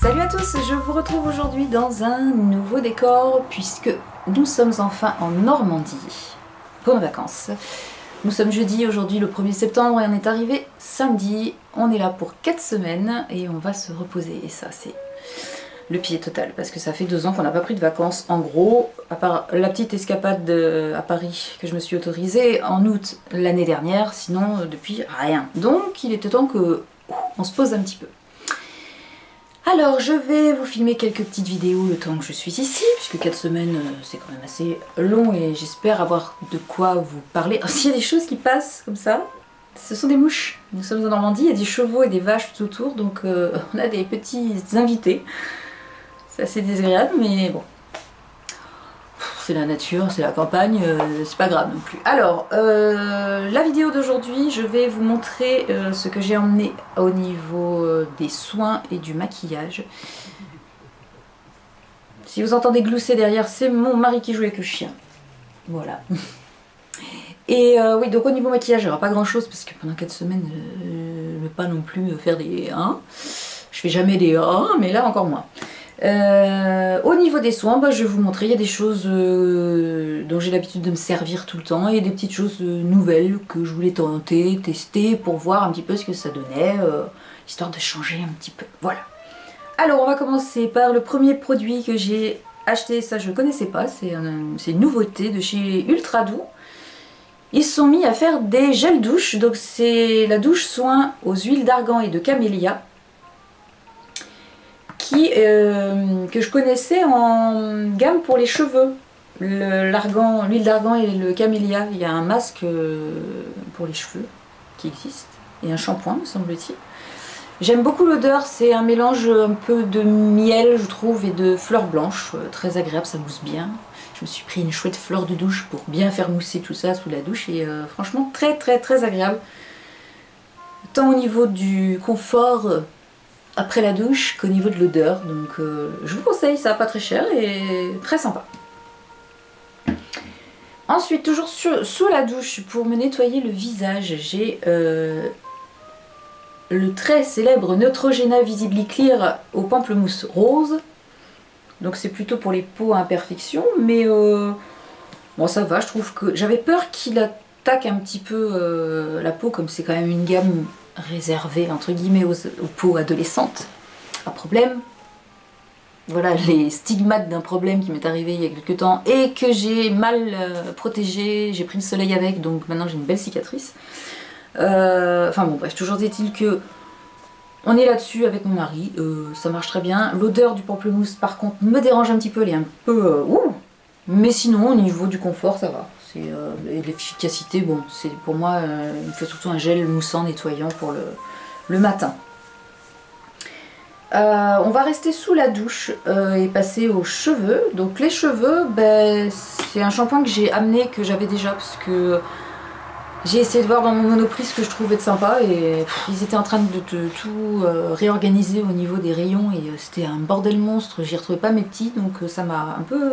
Salut à tous, je vous retrouve aujourd'hui dans un nouveau décor puisque nous sommes enfin en Normandie pour nos vacances. Nous sommes jeudi, aujourd'hui le 1er septembre et on est arrivé samedi. On est là pour 4 semaines et on va se reposer et ça c'est le pied total parce que ça fait 2 ans qu'on n'a pas pris de vacances en gros, à part la petite escapade à Paris que je me suis autorisée en août l'année dernière, sinon depuis rien. Donc il était temps que on se pose un petit peu. Alors je vais vous filmer quelques petites vidéos le temps que je suis ici, puisque 4 semaines c'est quand même assez long et j'espère avoir de quoi vous parler. Oh, s'il y a des choses qui passent comme ça, ce sont des mouches. Nous sommes en Normandie, il y a des chevaux et des vaches tout autour, donc on a des petits invités. C'est assez désagréable, mais bon. C'est la nature, c'est la campagne, c'est pas grave non plus. Alors, la vidéo d'aujourd'hui, je vais vous montrer ce que j'ai emmené au niveau des soins et du maquillage. Si vous entendez glousser derrière, c'est mon mari qui joue avec le chien. Voilà. Et oui, donc au niveau maquillage, il n'y aura pas grand chose parce que pendant 4 semaines, je ne vais pas non plus faire des 1. Je fais jamais des 1, mais là encore moins. Au niveau des soins, je vais vous montrer, il y a des choses dont j'ai l'habitude de me servir tout le temps et des petites choses nouvelles que je voulais tester pour voir un petit peu ce que ça donnait, histoire de changer un petit peu. Voilà. Alors on va commencer par le premier produit que j'ai acheté, ça je ne connaissais pas, c'est une nouveauté de chez Ultra Doux. Ils se sont mis à faire des gels douche, donc c'est la douche soin aux huiles d'argan et de camélia. Que je connaissais en gamme pour les cheveux. L'huile d'argan et le camélia. Il y a un masque pour les cheveux qui existe et un shampoing me semble-t-il. J'aime beaucoup l'odeur, c'est un mélange un peu de miel je trouve et de fleurs blanches, très agréable, ça mousse bien. Je me suis pris une chouette fleur de douche pour bien faire mousser tout ça sous la douche et franchement très agréable. Tant au niveau du confort après la douche qu'au niveau de l'odeur, donc je vous conseille, ça va pas très cher et très sympa. Ensuite, toujours sous la douche, pour me nettoyer le visage, j'ai le très célèbre Neutrogena Visibly Clear au pamplemousse rose. Donc c'est plutôt pour les peaux à imperfection, mais bon ça va, je trouve que j'avais peur qu'il attaque un petit peu la peau, comme c'est quand même une gamme réservée entre guillemets aux peaux adolescentes à problème. Voilà les stigmates d'un problème qui m'est arrivé il y a quelques temps et que j'ai mal protégé, j'ai pris le soleil avec, donc maintenant j'ai une belle cicatrice. Enfin bon bref, toujours est-il que on est là-dessus avec mon mari, ça marche très bien. L'odeur du pamplemousse par contre me dérange un petit peu, elle est un peu mais sinon au niveau du confort ça va. Et l'efficacité, bon, c'est pour moi, il me fait surtout un gel moussant nettoyant pour le matin. On va rester sous la douche et passer aux cheveux. Donc les cheveux, c'est un shampoing que j'ai amené, que j'avais déjà, parce que j'ai essayé de voir dans mon Monoprix ce que je trouvais de sympa et ils étaient en train de tout réorganiser au niveau des rayons et c'était un bordel monstre, j'y retrouvais pas mes petits, donc ça m'a un peu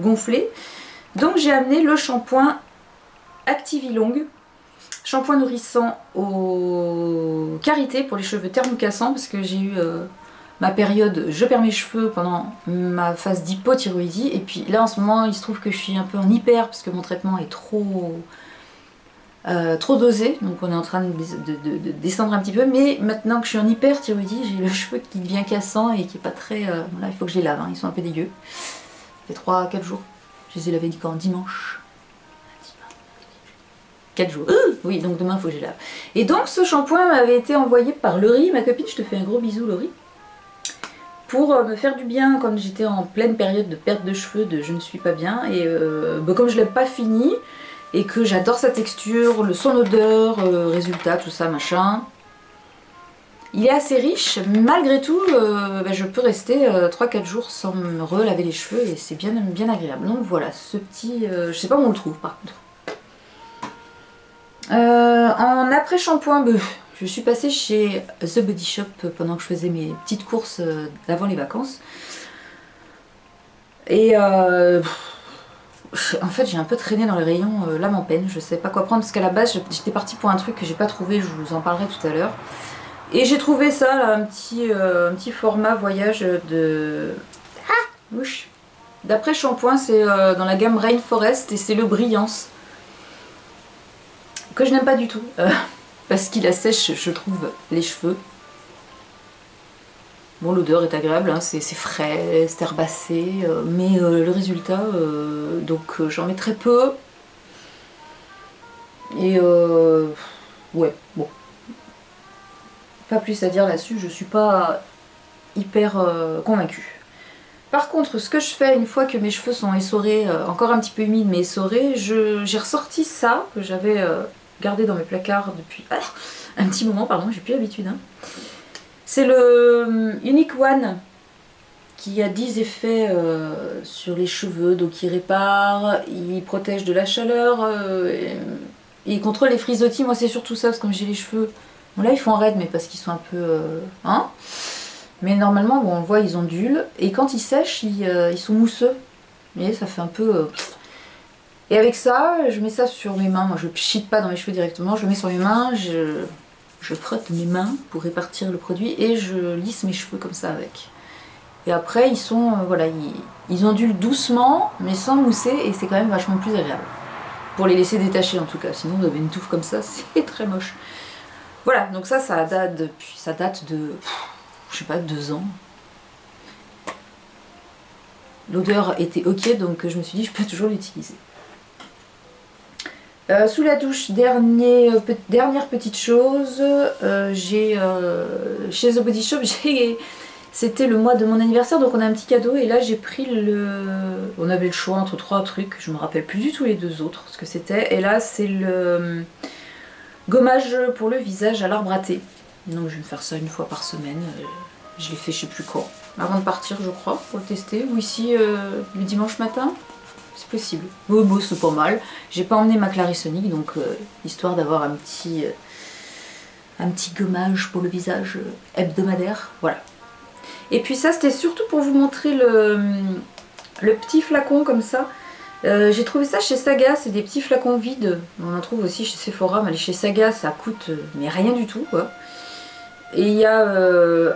gonflé. Donc j'ai amené le shampoing Activilong, shampoing nourrissant aux karités pour les cheveux thermocassants, parce que j'ai eu ma période je perds mes cheveux pendant ma phase d'hypothyroïdie, et puis là en ce moment il se trouve que je suis un peu en hyper parce que mon traitement est trop dosé, donc on est en train de descendre un petit peu, mais maintenant que je suis en hyperthyroïdie, j'ai le cheveu qui devient cassant et qui est pas très... voilà, il faut que je les lave, hein, ils sont un peu dégueux. Ça fait 3-4 jours. Je les ai lavés quand dimanche. 4 jours. Oui, donc demain il faut que je les lave. Et donc ce shampoing m'avait été envoyé par Laurie, ma copine, je te fais un gros bisou Laurie, pour me faire du bien quand j'étais en pleine période de perte de cheveux, de je ne suis pas bien. Et comme je ne l'ai pas fini, et que j'adore sa texture, son odeur, résultat, tout ça, machin. Il est assez riche, malgré tout, je peux rester 3-4 jours sans me relaver les cheveux et c'est bien agréable. Donc voilà, ce petit... je sais pas où on le trouve par contre. En après-shampoing, je suis passée chez The Body Shop pendant que je faisais mes petites courses d'avant les vacances. Et en fait j'ai un peu traîné dans les rayons, l'âme en peine, je sais pas quoi prendre parce qu'à la base j'étais partie pour un truc que j'ai pas trouvé, je vous en parlerai tout à l'heure. Et j'ai trouvé ça, là, un petit format voyage de... Ah, mouche. D'après Shampoing, c'est dans la gamme Rainforest et c'est le Brillance. Que je n'aime pas du tout. Parce qu'il assèche, je trouve, les cheveux. Bon, l'odeur est agréable, hein, c'est frais, c'est herbacé, mais le résultat, donc j'en mets très peu. Et ouais, bon. Pas plus à dire là-dessus, je suis pas hyper convaincue. Par contre, ce que je fais une fois que mes cheveux sont essorés, encore un petit peu humides mais essorés, j'ai ressorti ça que j'avais gardé dans mes placards depuis un petit moment, pardon, j'ai plus l'habitude. Hein. C'est le Unique One qui a 10 effets sur les cheveux, donc il répare, il protège de la chaleur, et il contrôle les frisottis. Moi c'est surtout ça, parce que comme j'ai les cheveux, bon là ils font raide mais parce qu'ils sont un peu... hein, mais normalement bon, on le voit ils ondulent, et quand ils sèchent ils sont mousseux, vous voyez ça fait un peu... Et avec ça, je mets ça sur mes mains, moi je pchite pas dans mes cheveux directement, je le mets sur mes mains, je frotte mes mains pour répartir le produit et je lisse mes cheveux comme ça avec. Et après, ils sont, voilà, ils ondulent doucement, mais sans mousser, et c'est quand même vachement plus agréable. Pour les laisser détacher en tout cas, sinon vous avez une touffe comme ça, c'est très moche. Voilà, donc ça date de, je sais pas, 2 ans. L'odeur était ok, donc je me suis dit, je peux toujours l'utiliser. Sous la douche, dernière petite chose, j'ai chez The Body Shop, c'était le mois de mon anniversaire, donc on a un petit cadeau, et là j'ai pris on avait le choix entre 3 trucs, je me rappelle plus du tout les 2 autres, ce que c'était, et là c'est le gommage pour le visage à l'arbre à thé. Donc je vais me faire ça une fois par semaine, je l'ai fait je sais plus quand, avant de partir je crois, pour le tester, ou ici le dimanche matin. C'est possible. Bon, c'est pas mal. J'ai pas emmené ma Clarisonic, donc histoire d'avoir un petit gommage pour le visage hebdomadaire. Voilà. Et puis ça, c'était surtout pour vous montrer le petit flacon comme ça. J'ai trouvé ça chez Saga, c'est des petits flacons vides. On en trouve aussi chez Sephora, mais chez Saga, ça coûte mais rien du tout, quoi. Et il y a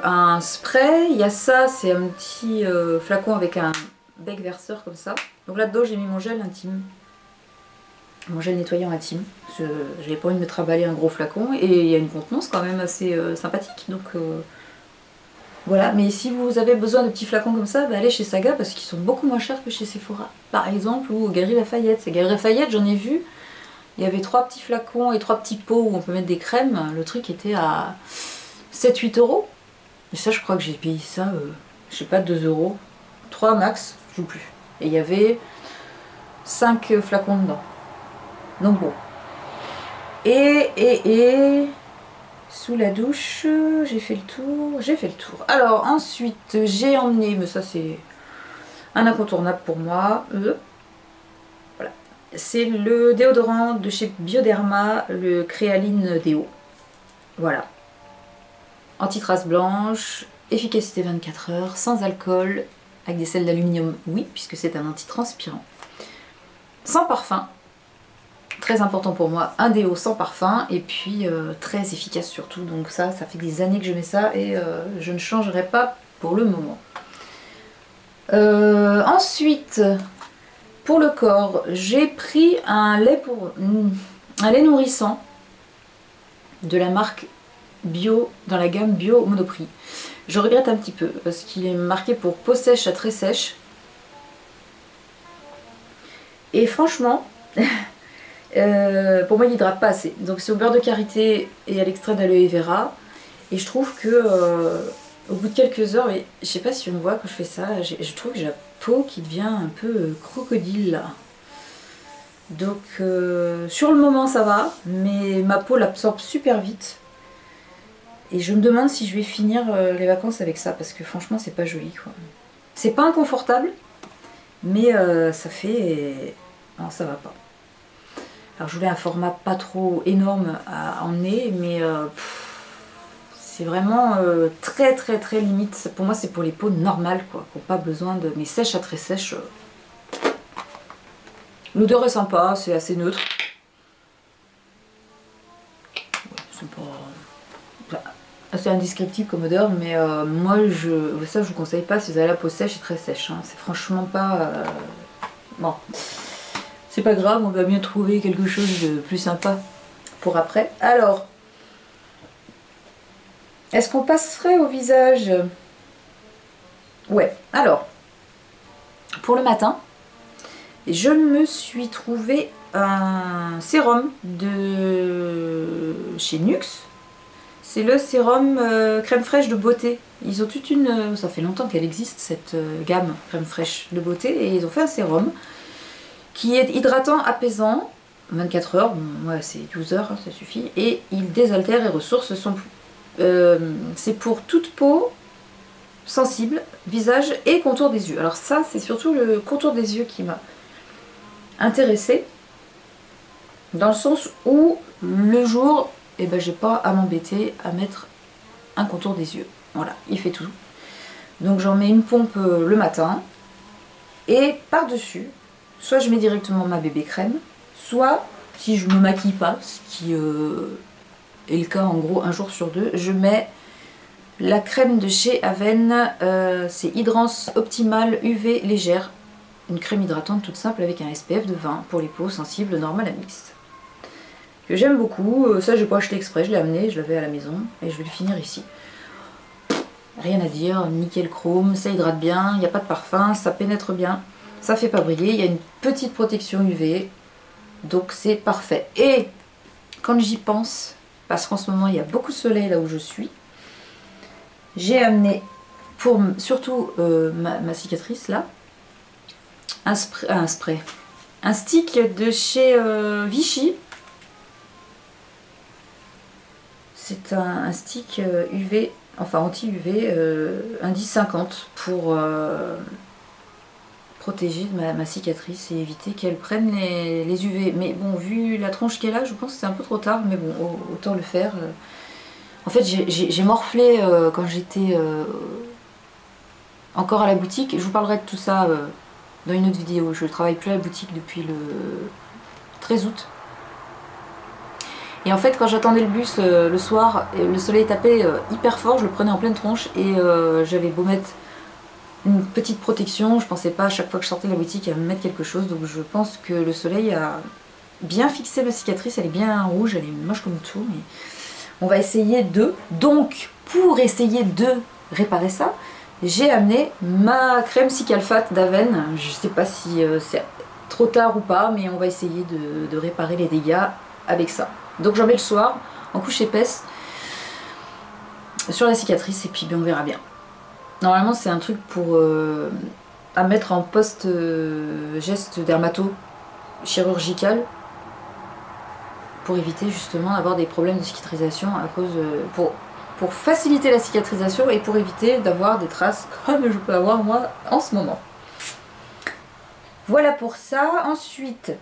un spray, il y a ça, c'est un petit flacon avec un bec verseur comme ça. Donc là-dedans j'ai mis mon gel intime, mon gel nettoyant intime. J'avais pas envie de me trimballer un gros flacon, et il y a une contenance quand même assez sympathique. Donc voilà, mais si vous avez besoin de petits flacons comme ça, bah allez chez Saga parce qu'ils sont beaucoup moins chers que chez Sephora. Par exemple, ou au Galeries Lafayette. C'est Galeries Lafayette, j'en ai vu, il y avait 3 petits flacons et 3 petits pots où on peut mettre des crèmes. Le truc était à 7-8 euros. Et ça je crois que j'ai payé ça, je sais pas, 2 euros. 3 max, je ne sais plus. Et il y avait 5 flacons dedans. Donc bon. Et sous la douche, j'ai fait le tour. Alors ensuite, j'ai emmené, mais ça c'est un incontournable pour moi. Voilà. C'est le déodorant de chez Bioderma, le Créaline Déo. Voilà. Anti-trace blanche, efficacité 24 heures, sans alcool, avec des sels d'aluminium, oui, puisque c'est un antitranspirant. Sans parfum, très important pour moi, un déo sans parfum, et puis très efficace surtout, donc ça fait des années que je mets ça, et je ne changerai pas pour le moment. Ensuite, pour le corps, j'ai pris un lait nourrissant de la marque Bio, dans la gamme Bio Monoprix. Je regrette un petit peu parce qu'il est marqué pour peau sèche à très sèche. Et franchement, pour moi il hydrate pas assez. Donc c'est au beurre de karité et à l'extrait d'aloe vera. Et je trouve que au bout de quelques heures, et je sais pas si on voit que je fais ça, je trouve que j'ai la peau qui devient un peu crocodile là. Donc sur le moment ça va, mais ma peau l'absorbe super vite. Et je me demande si je vais finir les vacances avec ça, parce que franchement c'est pas joli quoi. C'est pas inconfortable, mais ça fait... non, ça va pas. Alors je voulais un format pas trop énorme à emmener, mais c'est vraiment très très très limite. Pour moi c'est pour les peaux normales quoi, qui n'ont pas besoin de... Mais sèche à très sèche. L'odeur est sympa, c'est assez neutre. Ouais, c'est pas... C'est indescriptible comme odeur, mais moi, ça je vous conseille pas si vous avez la peau sèche et très sèche. Hein. C'est franchement pas... Bon, c'est pas grave, on va bien trouver quelque chose de plus sympa pour après. Alors, est-ce qu'on passerait au visage? Ouais, alors, pour le matin, je me suis trouvé un sérum de chez Nuxe. C'est le sérum crème fraîche de beauté. Ils ont toute une... Ça fait longtemps qu'elle existe, cette gamme crème fraîche de beauté. Et ils ont fait un sérum qui est hydratant, apaisant, 24 heures, bon, ouais, c'est 12 heures, hein, ça suffit. Et il désaltère et ressource. C'est pour toute peau sensible, visage et contour des yeux. Alors ça, c'est surtout le contour des yeux qui m'a intéressée. Dans le sens où, le jour... et ben j'ai pas à m'embêter à mettre un contour des yeux. Voilà, il fait tout. Donc j'en mets une pompe le matin et par-dessus, soit je mets directement ma bébé crème, soit si je me maquille pas, ce qui est le cas en gros un jour sur deux, je mets la crème de chez Aven, c'est Hydrance Optimale UV légère, une crème hydratante toute simple avec un SPF de 20 pour les peaux sensibles normales à mixtes. Que j'aime beaucoup, ça j'ai pas acheté exprès, je l'ai amené, je l'avais à la maison et je vais le finir ici. Rien à dire, nickel chrome, ça hydrate bien, il n'y a pas de parfum, ça pénètre bien, ça fait pas briller, il y a une petite protection UV, donc c'est parfait. Et quand j'y pense, parce qu'en ce moment il y a beaucoup de soleil là où je suis, j'ai amené pour surtout ma cicatrice là, un stick de chez Vichy. C'est un stick UV, enfin anti-UV, indice 50 pour protéger ma cicatrice et éviter qu'elle prenne les UV. Mais bon, vu la tronche qu'elle a, je pense que c'est un peu trop tard, mais bon, autant le faire. En fait, j'ai morflé quand j'étais encore à la boutique. Je vous parlerai de tout ça dans une autre vidéo. Je ne travaille plus à la boutique depuis le 13 août. Et en fait, quand j'attendais le bus le soir, le soleil tapait hyper fort, je le prenais en pleine tronche et j'avais beau mettre une petite protection, je pensais pas à chaque fois que je sortais de la boutique à me mettre quelque chose, donc je pense que le soleil a bien fixé ma cicatrice, elle est bien rouge, elle est moche comme tout, mais on va essayer de... Donc, pour essayer de réparer ça, j'ai amené ma crème Cicalfate d'Aven, je sais pas si c'est trop tard ou pas, mais on va essayer de réparer les dégâts avec ça. Donc j'en mets le soir, en couche épaisse, sur la cicatrice, et puis on verra bien. Normalement c'est un truc pour à mettre en post-geste dermato chirurgical, pour éviter justement d'avoir des problèmes de cicatrisation à cause... pour faciliter la cicatrisation et pour éviter d'avoir des traces comme je peux avoir moi en ce moment. Voilà pour ça. Ensuite,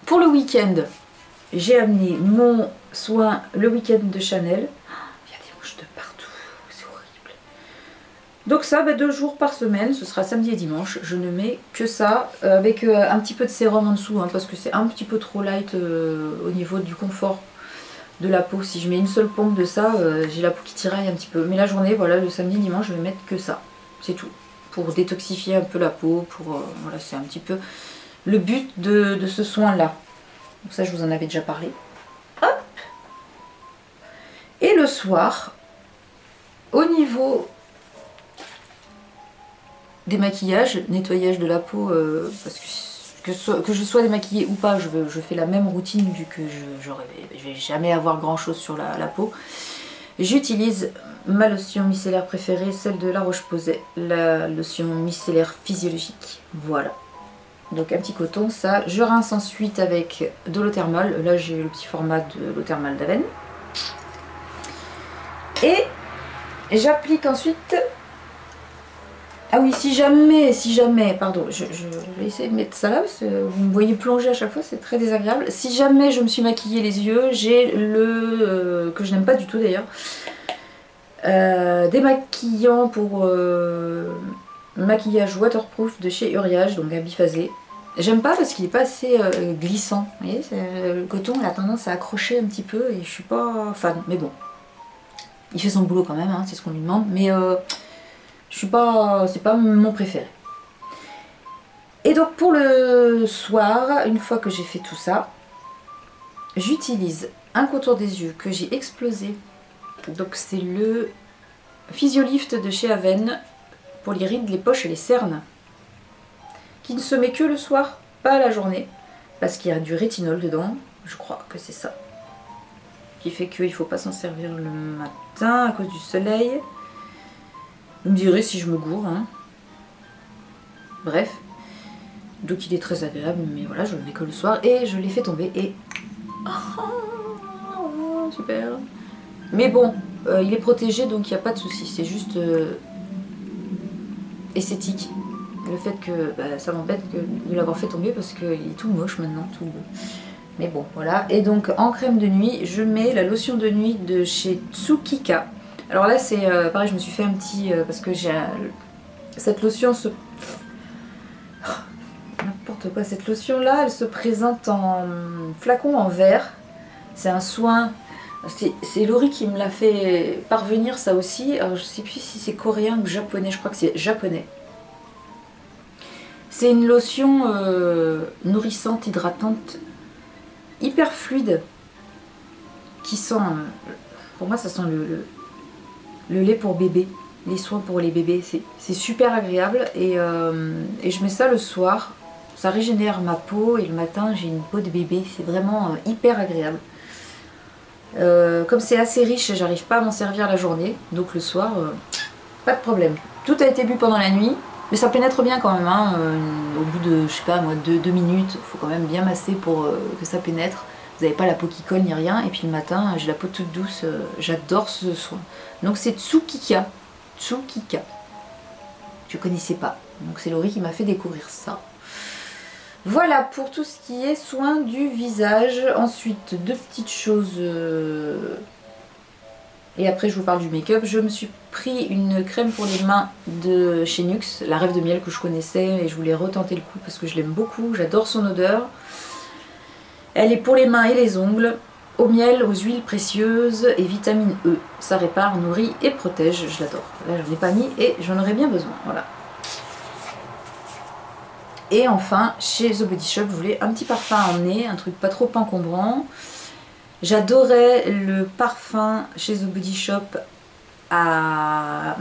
pour le week-end, j'ai amené mon soin le week-end de Chanel. Il y a des mouches de partout, c'est horrible. Donc ça, 2 jours par semaine, ce sera samedi et dimanche. Je ne mets que ça, avec un petit peu de sérum en dessous, hein, parce que c'est un petit peu trop light au niveau du confort de la peau. Si je mets une seule pompe de ça, j'ai la peau qui tiraille un petit peu. Mais la journée, voilà, le samedi, dimanche, je vais mettre que ça. C'est tout. Pour détoxifier un peu la peau, pour voilà, c'est un petit peu le but de ce soin-là. Donc ça, je vous en avais déjà parlé. Hop. Et le soir, au niveau des maquillages, nettoyage de la peau, parce que je sois démaquillée ou pas, je fais la même routine vu que je vais jamais avoir grand chose sur la peau. J'utilise ma lotion micellaire préférée, celle de La Roche-Posay, la lotion micellaire physiologique. Voilà. Donc un petit coton, ça. Je rince ensuite avec de l'eau thermale. Là j'ai le petit format de l'eau thermale d'Aven. Et j'applique ensuite... Ah oui, si jamais, pardon, je vais essayer de mettre ça là, parce que vous me voyez plonger à chaque fois, c'est très désagréable. Si jamais je me suis maquillée les yeux, j'ai le... que je n'aime pas du tout d'ailleurs, démaquillant pour maquillage waterproof de chez Uriage, donc à biphasé. J'aime pas parce qu'il n'est pas assez glissant, vous voyez, le coton il a tendance à accrocher un petit peu et je suis pas fan, mais bon. Il fait son boulot quand même, hein, c'est ce qu'on lui demande, mais c'est pas mon préféré. Et donc pour le soir, une fois que j'ai fait tout ça, j'utilise un contour des yeux que j'ai explosé. Donc c'est le Physiolift de chez Aven pour les rides, les poches et les cernes, qui ne se met que le soir, pas la journée, parce qu'il y a du rétinol dedans, je crois que c'est ça, qui fait qu'il ne faut pas s'en servir le matin à cause du soleil. Vous me direz si je me gourre, hein. Bref, donc il est très agréable, mais voilà, je le mets que le soir et je l'ai fait tomber et... Oh, super. Mais bon, il est protégé donc il n'y a pas de souci, c'est juste esthétique. Le fait que ça m'embête de l'avoir fait tomber parce qu'il est tout moche maintenant, tout bleu. Mais bon, voilà. Et donc en crème de nuit, je mets la lotion de nuit de chez Tsukika. Alors là, c'est pareil, je me suis fait un petit... parce que j'ai cette lotion se... N'importe quoi, cette lotion là, elle se présente en flacon en verre. C'est un soin... C'est Laurie qui me l'a fait parvenir ça aussi. Alors je sais plus si c'est coréen ou japonais, je crois que c'est japonais. C'est une lotion nourrissante, hydratante, hyper fluide, qui sent, pour moi ça sent le lait pour bébé, les soins pour les bébés, c'est super agréable et je mets ça le soir, ça régénère ma peau et le matin j'ai une peau de bébé, c'est vraiment hyper agréable. Comme c'est assez riche, j'arrive pas à m'en servir la journée, donc le soir, pas de problème. Tout a été bu pendant la nuit, mais ça pénètre bien quand même, hein. Au bout de, je sais pas moi, 2 minutes, il faut quand même bien masser pour que ça pénètre. Vous n'avez pas la peau qui colle ni rien, et puis le matin, j'ai la peau toute douce, j'adore ce soin. Donc c'est Tsukika, Tsukika. Je connaissais pas, donc c'est Laurie qui m'a fait découvrir ça. Voilà pour tout ce qui est soin du visage. Ensuite, 2 petites choses. Et après, je vous parle du make-up. Je me suis pris une crème pour les mains de chez Nuxe, la Rêve de Miel que je connaissais et je voulais retenter le coup parce que je l'aime beaucoup. J'adore son odeur. Elle est pour les mains et les ongles, au miel, aux huiles précieuses et vitamine E. Ça répare, nourrit et protège. Je l'adore. Là, je ne l'ai pas mis et j'en aurais bien besoin. Voilà. Et enfin, chez The Body Shop, je voulais un petit parfum à emmener, un truc pas trop encombrant. J'adorais le parfum chez The Body Shop à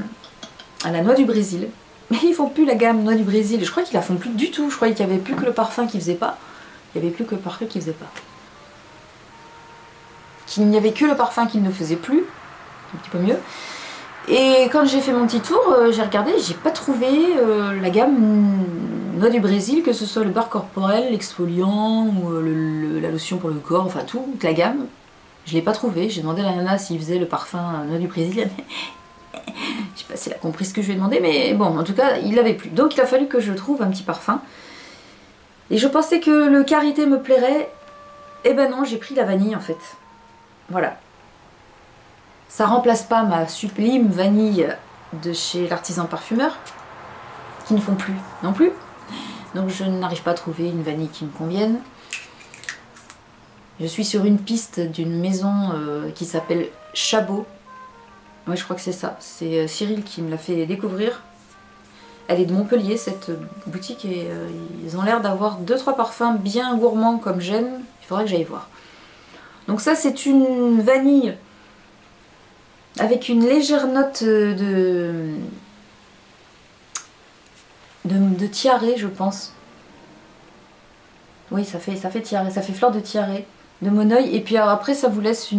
la noix du Brésil. Mais ils font plus la gamme noix du Brésil. Je crois qu'ils la font plus du tout. Je croyais qu'il n'y avait plus que le parfum qui faisait pas. Il n'y avait plus que le parfum qui faisait pas. Qu'il n'y avait que le parfum qui ne faisait plus. Un petit peu mieux. Et quand j'ai fait mon petit tour, j'ai regardé, j'ai pas trouvé la gamme noix du Brésil, que ce soit le bar corporel, l'exfoliant ou la lotion pour le corps, enfin toute la gamme. Je l'ai pas trouvé. J'ai demandé à la nana s'il faisait le parfum noix du Brésil. Je sais pas si elle a compris ce que je lui ai demandé, mais bon, en tout cas, il l'avait plus. Donc il a fallu que je trouve un petit parfum. Et je pensais que le karité me plairait. Eh ben non, j'ai pris la vanille en fait. Voilà. Ça remplace pas ma sublime vanille de chez l'artisan parfumeur, qui ne font plus non plus. Donc je n'arrive pas à trouver une vanille qui me convienne. Je suis sur une piste d'une maison qui s'appelle Chabot. Ouais, je crois que c'est ça. C'est Cyril qui me l'a fait découvrir. Elle est de Montpellier, cette boutique, et ils ont l'air d'avoir 2-3 parfums bien gourmands comme j'aime. Il faudrait que j'aille voir. Donc ça, c'est une vanille avec une légère note de tiare, je pense. Oui, ça fait tiare, ça fait fleur de tiare, de Moneuil. Et puis après, ça vous laisse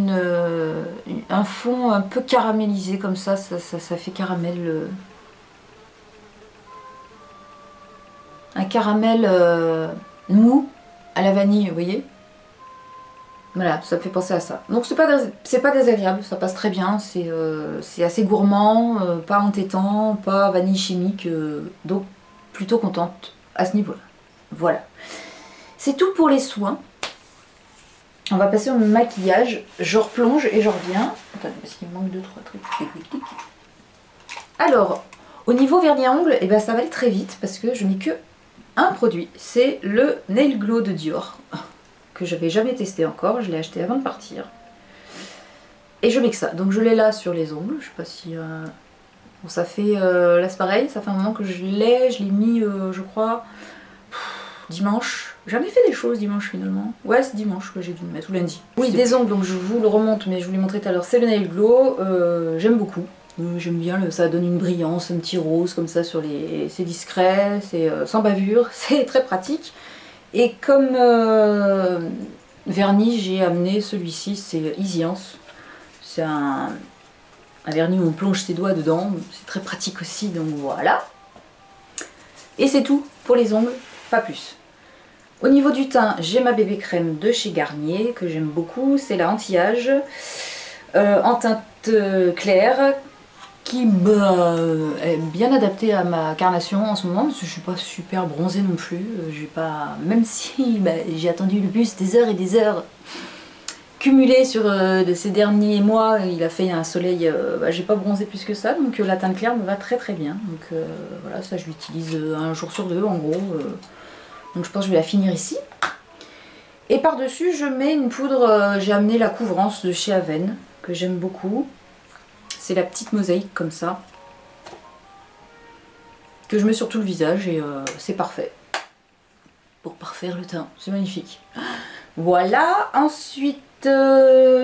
un fond un peu caramélisé, comme ça fait caramel. Un caramel mou à la vanille, vous voyez. Voilà, ça me fait penser à ça. Donc c'est pas désagréable, ça passe très bien, c'est assez gourmand, pas entêtant, pas vanille chimique, donc plutôt contente à ce niveau-là. Voilà. C'est tout pour les soins. On va passer au maquillage. Je replonge et je reviens. Attendez, parce qu'il me manque 2-3 trucs. Alors, au niveau vernis à ongles, eh ben, ça va aller très vite parce que je n'ai que un produit. C'est le Nail Glow de Dior, que j'avais jamais testé encore, je l'ai acheté avant de partir. Et je mixe ça. Donc je l'ai là sur les ongles. Je sais pas si... Bon, ça fait... là c'est pareil, ça fait un moment que je l'ai mis, je crois, dimanche. Jamais fait des choses dimanche finalement. Ouais, c'est dimanche que j'ai dû le mettre, ou lundi. Oui, des ongles, donc je vous le remonte, mais je vous l'ai montré tout à l'heure, c'est le Nail Glow. J'aime beaucoup. J'aime bien, ça donne une brillance, un petit rose comme ça sur les... C'est discret, c'est sans bavure, c'est très pratique. Et comme vernis, j'ai amené celui-ci, c'est Easyance. C'est un vernis où on plonge ses doigts dedans, c'est très pratique aussi, donc voilà. Et c'est tout pour les ongles, pas plus. Au niveau du teint, j'ai ma bébé crème de chez Garnier, que j'aime beaucoup, c'est la anti-âge, en teinte claire, qui est bien adaptée à ma carnation en ce moment, parce que je suis pas super bronzée non plus, même si j'ai attendu le bus des heures et des heures, cumulé sur ces derniers mois, il a fait un soleil, j'ai pas bronzé plus que ça, donc la teinte claire me va très très bien. Donc voilà, ça je l'utilise un jour sur deux en gros. Donc je pense que je vais la finir ici. Et par-dessus je mets une poudre, j'ai amené la couvrance de chez Aven, que j'aime beaucoup. C'est la petite mosaïque comme ça, que je mets sur tout le visage et c'est parfait. Pour parfaire le teint, c'est magnifique. Voilà, ensuite...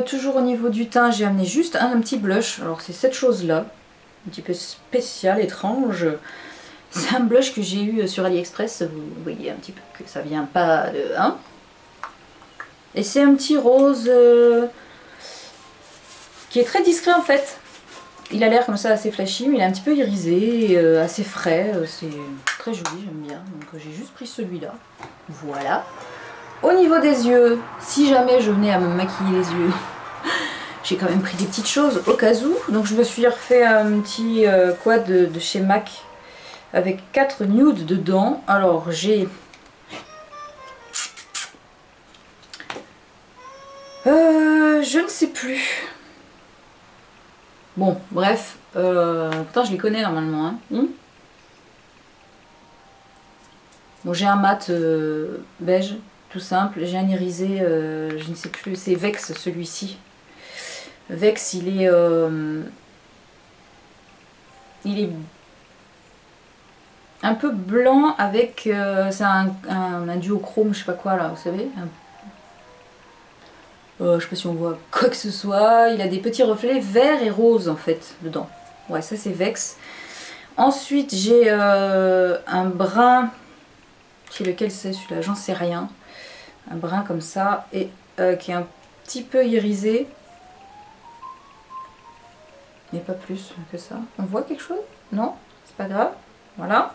toujours au niveau du teint, j'ai amené juste un petit blush. Alors c'est cette chose là, un petit peu spécial, étrange. C'est un blush que j'ai eu sur AliExpress. Vous voyez un petit peu que ça vient pas de 1. Et c'est un petit rose qui est très discret en fait. Il a l'air comme ça assez flashy, mais il est un petit peu irisé, assez frais. C'est très joli, j'aime bien. Donc j'ai juste pris celui-là. Voilà. Au niveau des yeux, si jamais je venais à me maquiller les yeux, j'ai quand même pris des petites choses au cas où. Donc je me suis refait un petit quad de chez MAC avec 4 nudes dedans. Alors j'ai... je ne sais plus. Bon, bref. Pourtant je les connais normalement. Hein. Bon, j'ai un mat beige. Tout simple, j'ai un irisé, je ne sais plus, c'est Vex celui-ci. Vex, il est un peu blanc avec, c'est un duochrome, je sais pas quoi là, vous savez. Je sais pas si on voit quoi que ce soit. Il a des petits reflets verts et roses en fait dedans. Ouais, ça c'est Vex. Ensuite j'ai un brun, qui est lequel c'est celui-là, j'en sais rien. Un brun comme ça et qui est un petit peu irisé, mais pas plus que ça. On voit quelque chose? Non, c'est pas grave. Voilà.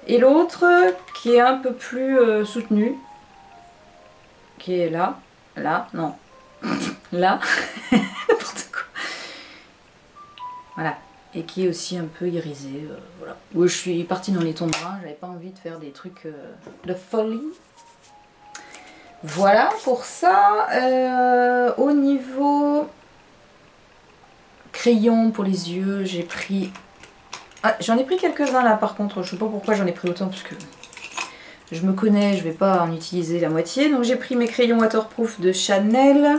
Et l'autre qui est un peu plus soutenu, qui est là, non, là, n'importe quoi. Voilà. Et qui est aussi un peu irisé, voilà. Où je suis partie dans les tons bruns, j'avais pas envie de faire des trucs de folie. Voilà pour ça. Au niveau crayon pour les yeux, j'ai pris... Ah, j'en ai pris quelques-uns là par contre, je sais pas pourquoi j'en ai pris autant parce que je me connais, je vais pas en utiliser la moitié. Donc j'ai pris mes crayons waterproof de Chanel.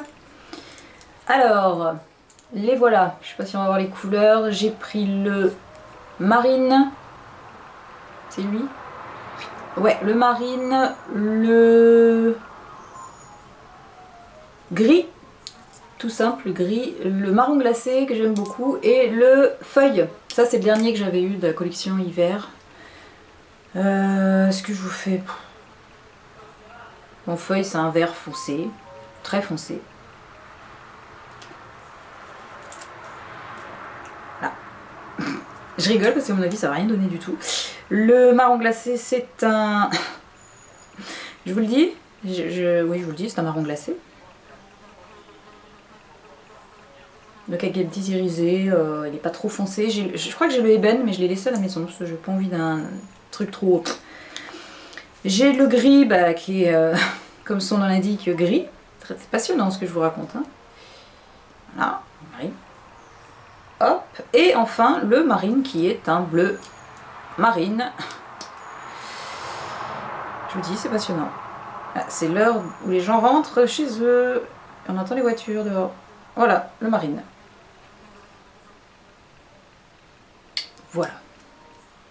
Alors, les voilà, je sais pas si on va voir les couleurs. J'ai pris le marine, c'est lui? Ouais, le marine, le gris, tout simple, le gris, le marron glacé que j'aime beaucoup et le feuille. Ça c'est le dernier que j'avais eu de la collection hiver. Ce que je vous fais... Mon feuille c'est un vert foncé, très foncé. Là. Je rigole parce que à mon avis ça va rien donner du tout. Le marron glacé c'est un... Je vous le dis, oui je vous le dis, c'est un marron glacé. Donc avec des petits irisés, il n'est pas trop foncé. Je crois que j'ai le ébène, mais je l'ai laissé à la maison parce que j'ai pas envie d'un truc trop... J'ai le gris qui est, comme son nom l'indique, gris. C'est passionnant ce que je vous raconte. Hein. Voilà, oui. Hop. Et enfin le marine qui est un bleu marine. Je vous dis, c'est passionnant. C'est l'heure où les gens rentrent chez eux. On entend les voitures dehors. Voilà, le marine. Voilà.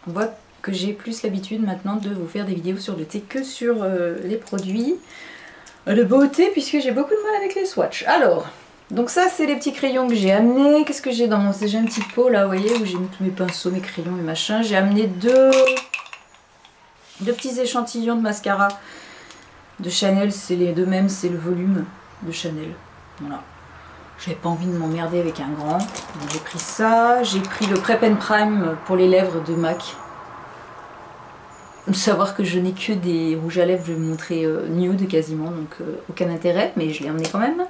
On voit que j'ai plus l'habitude maintenant de vous faire des vidéos sur le thé que sur les produits de beauté, puisque j'ai beaucoup de mal avec les swatchs. Alors, donc ça c'est les petits crayons que j'ai amenés. Qu'est-ce que j'ai dans mon... J'ai un petit pot là, vous voyez, où j'ai mis tous mes pinceaux, mes crayons et machin. J'ai amené deux petits échantillons de mascara de Chanel. C'est les deux mêmes, c'est le volume de Chanel. Voilà. J'avais pas envie de m'emmerder avec un grand. J'ai pris ça. J'ai pris le Prep and Prime pour les lèvres de MAC. Savoir que je n'ai que des rouges à lèvres, je vais vous montrer nude quasiment, donc aucun intérêt, mais je l'ai emmené quand même.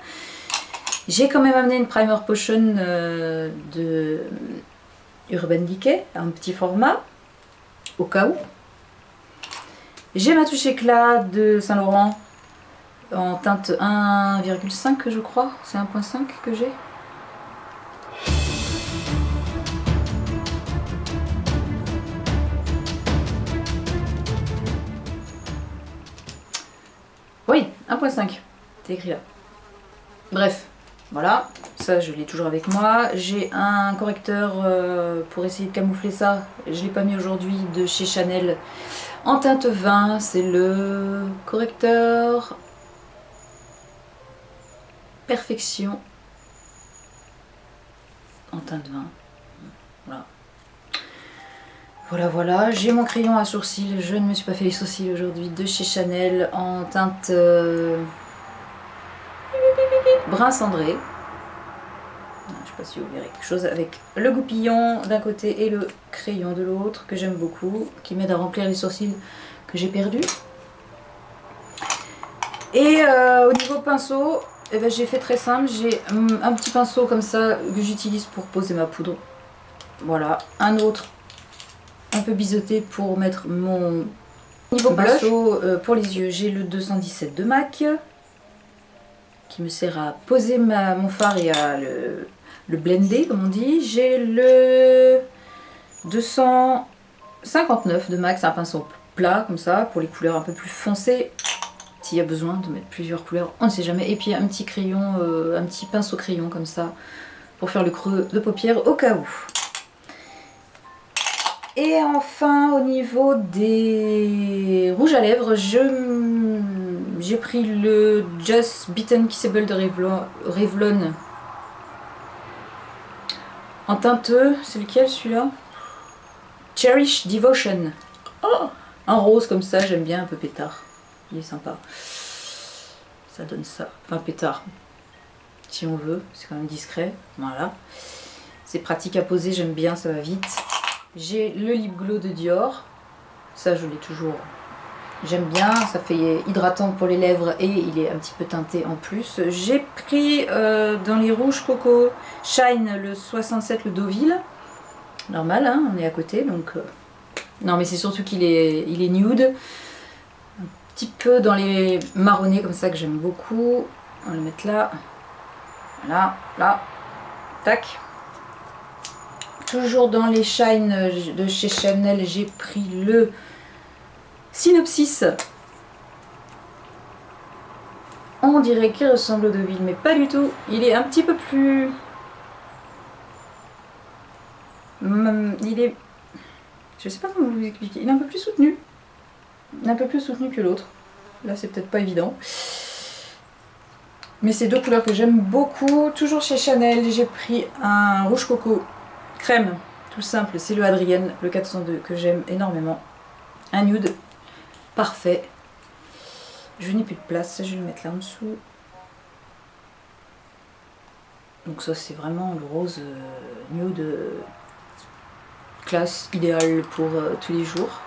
J'ai quand même amené une primer potion de Urban Decay, un petit format, au cas où. J'ai ma touche éclat de Saint Laurent en teinte 1,5 je crois, c'est 1,5 que j'ai. Oui, 1,5, c'est écrit là. Bref, voilà, ça je l'ai toujours avec moi. J'ai un correcteur pour essayer de camoufler ça, je ne l'ai pas mis aujourd'hui, de chez Chanel en teinte 20. C'est le correcteur Perfection en teinte 20. Voilà. Voilà, j'ai mon crayon à sourcils, je ne me suis pas fait les sourcils aujourd'hui, de chez Chanel en teinte brun cendré. Je sais pas si vous verrez quelque chose avec le goupillon d'un côté et le crayon de l'autre, que j'aime beaucoup, qui m'aide à remplir les sourcils que j'ai perdus. Et au niveau pinceau, eh ben, j'ai fait très simple, j'ai un petit pinceau comme ça que j'utilise pour poser ma poudre. Voilà, un autre un peu biseauté pour mettre mon niveau pinceau pour les yeux. J'ai le 217 de MAC qui me sert à poser mon fard et à le blender comme on dit. J'ai le 259 de MAC, c'est un pinceau plat comme ça pour les couleurs un peu plus foncées. S'il y a besoin de mettre plusieurs couleurs, on ne sait jamais. Et puis un petit crayon, un petit pinceau crayon comme ça pour faire le creux de paupière au cas où. Et enfin au niveau des rouges à lèvres, j'ai pris le Just Bitten Kissable de Revlon en teinteux. C'est lequel celui-là? Cherish Devotion. Oh, un rose comme ça, j'aime bien, un peu pétard. Il est sympa. Ça donne ça. Enfin pétard, si on veut. C'est quand même discret. Voilà. C'est pratique à poser, j'aime bien, ça va vite. J'ai le lip glow de Dior. Ça, je l'ai toujours. J'aime bien, ça fait hydratant pour les lèvres et il est un petit peu teinté en plus. J'ai pris dans les rouges coco Shine le 67, le Deauville. Normal, hein, on est à côté, donc... Non, mais c'est surtout qu'il est nude. Un petit peu dans les marronnés comme ça que j'aime beaucoup. On va le mettre là. Voilà, là. Tac. Toujours dans les Shine de chez Chanel, j'ai pris le Synopsis. On dirait qu'il ressemble au Deauville, mais pas du tout. Il est un petit peu plus... Il est... Je sais pas comment vous expliquer. Il est un peu plus soutenu. Un peu plus soutenu que l'autre. Là, c'est peut-être pas évident. Mais c'est deux couleurs que j'aime beaucoup. Toujours chez Chanel, j'ai pris un rouge coco crème. Tout simple, c'est le Adrienne, le 402, que j'aime énormément. Un nude. Parfait. Je n'ai plus de place, je vais le mettre là en dessous. Donc ça c'est vraiment le rose nude classe idéal pour tous les jours.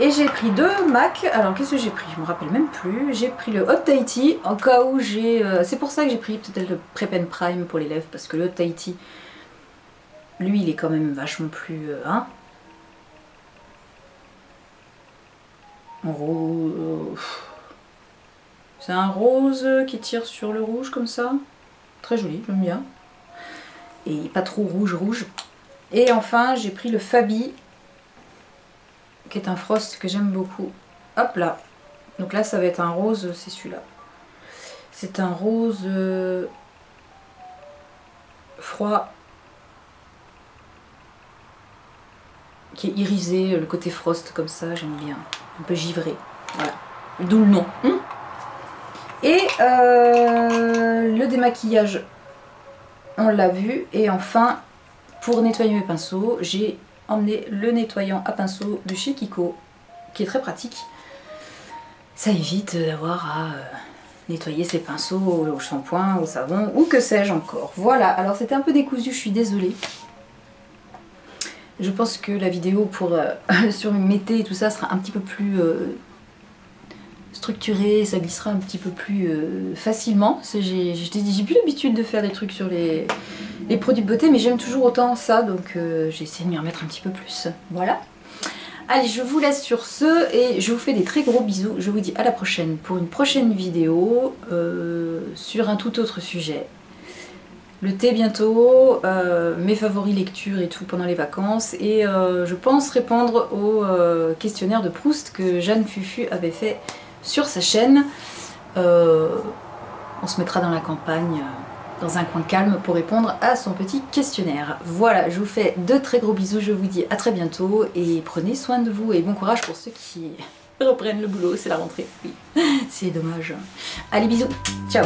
Et j'ai pris deux MAC. Alors qu'est-ce que j'ai pris? Je me rappelle même plus. J'ai pris le Hot Tahiti en cas où j'ai... c'est pour ça que j'ai pris peut-être le Prep and Prime pour les lèvres, parce que le Hot Tahiti, lui il est quand même vachement plus... hein, en rose... C'est un rose qui tire sur le rouge comme ça. Très joli, j'aime bien. Et pas trop rouge. Et enfin, j'ai pris le Fabi, qui est un frost que j'aime beaucoup. Hop là. Donc là, ça va être un rose, c'est celui-là. C'est un rose froid qui est irisé, le côté frost comme ça, j'aime bien, un peu givré, voilà, d'où le nom. Et le démaquillage, on l'a vu, et enfin, pour nettoyer mes pinceaux, j'ai emmené le nettoyant à pinceau de chez Kiko, qui est très pratique. Ça évite d'avoir à nettoyer ses pinceaux au shampoing, au savon, ou que sais-je encore. Voilà, alors c'était un peu décousu, je suis désolée. Je pense que la vidéo pour sur une mété et tout ça sera un petit peu plus structurée, ça glissera un petit peu plus facilement. J'ai plus l'habitude de faire des trucs sur les produits de beauté, mais j'aime toujours autant ça, donc j'ai essayé de m'y remettre un petit peu plus. Voilà. Allez, je vous laisse sur ce et je vous fais des très gros bisous. Je vous dis à la prochaine pour une prochaine vidéo sur un tout autre sujet. Le thé bientôt, mes favoris lecture et tout pendant les vacances, et je pense répondre au questionnaire de Proust que Jeanne Fufu avait fait sur sa chaîne. On se mettra dans la campagne, dans un coin calme pour répondre à son petit questionnaire. Voilà, je vous fais de très gros bisous, je vous dis à très bientôt et prenez soin de vous et bon courage pour ceux qui reprennent le boulot, c'est la rentrée, oui, c'est dommage. Allez, bisous, ciao.